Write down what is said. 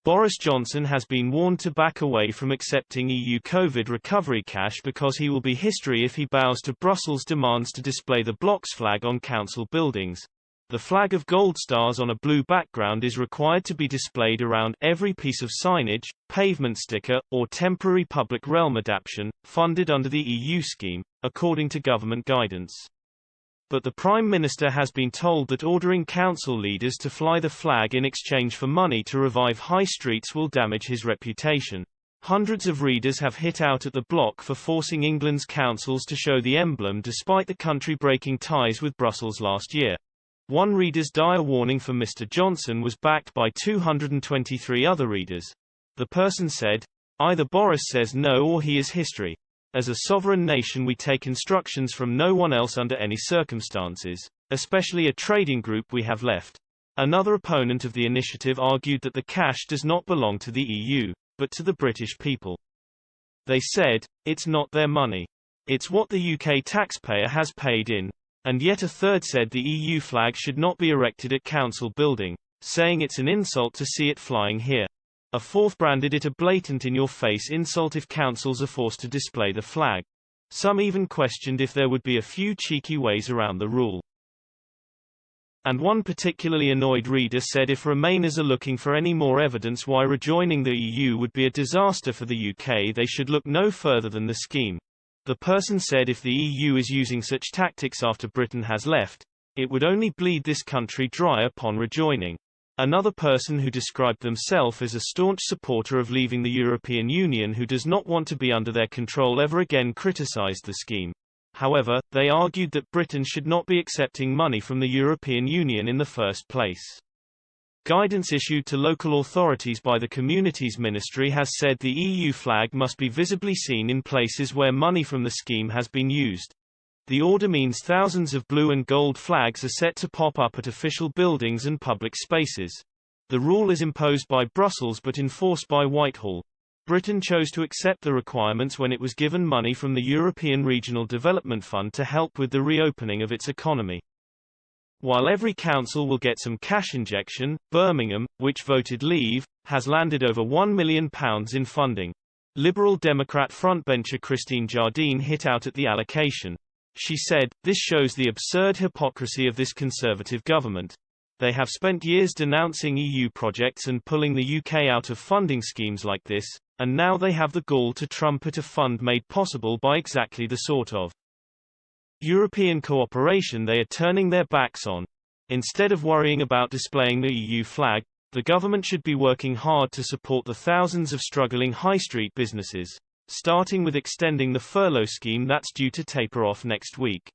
Boris Johnson has been warned to back away from accepting EU COVID recovery cash because he will be history if he bows to Brussels' demands to display the bloc's flag on council buildings. The flag of gold stars on a blue background is required to be displayed around every piece of signage, pavement sticker, or temporary public realm adaptation, funded under the EU scheme, according to government guidance. But the Prime Minister has been told that ordering council leaders to fly the flag in exchange for money to revive high streets will damage his reputation. Hundreds of readers have hit out at the bloc for forcing England's councils to show the emblem despite the country breaking ties with Brussels last year. One reader's dire warning for Mr. Johnson was backed by 223 other readers. The person said, "Either Boris says no or he is history. As a sovereign nation we take instructions from no one else under any circumstances, especially a trading group we have left." Another opponent of the initiative argued that the cash does not belong to the EU, but to the British people. They said, it's not their money. It's what the UK taxpayer has paid in. And yet a third said the EU flag should not be erected at council building, saying it's an insult to see it flying here. A fourth branded it a blatant in-your-face insult if councils are forced to display the flag. Some even questioned if there would be a few cheeky ways around the rule. And one particularly annoyed reader said if Remainers are looking for any more evidence why rejoining the EU would be a disaster for the UK, they should look no further than the scheme. The person said if the EU is using such tactics after Britain has left, it would only bleed this country dry upon rejoining. Another person who described themselves as a staunch supporter of leaving the European Union who does not want to be under their control ever again criticized the scheme. However, they argued that Britain should not be accepting money from the European Union in the first place. Guidance issued to local authorities by the Communities Ministry has said the EU flag must be visibly seen in places where money from the scheme has been used. The order means thousands of blue and gold flags are set to pop up at official buildings and public spaces. The rule is imposed by Brussels but enforced by Whitehall. Britain chose to accept the requirements when it was given money from the European Regional Development Fund to help with the reopening of its economy. While every council will get some cash injection, Birmingham, which voted leave, has landed over £1 million in funding. Liberal Democrat frontbencher Christine Jardine hit out at the allocation. She said, "This shows the absurd hypocrisy of this Conservative government. They have spent years denouncing EU projects and pulling the UK out of funding schemes like this, and now they have the gall to trumpet a fund made possible by exactly the sort of European cooperation they are turning their backs on. Instead of worrying about displaying the EU flag, the government should be working hard to support the thousands of struggling high street businesses, starting with extending the furlough scheme that's due to taper off next week."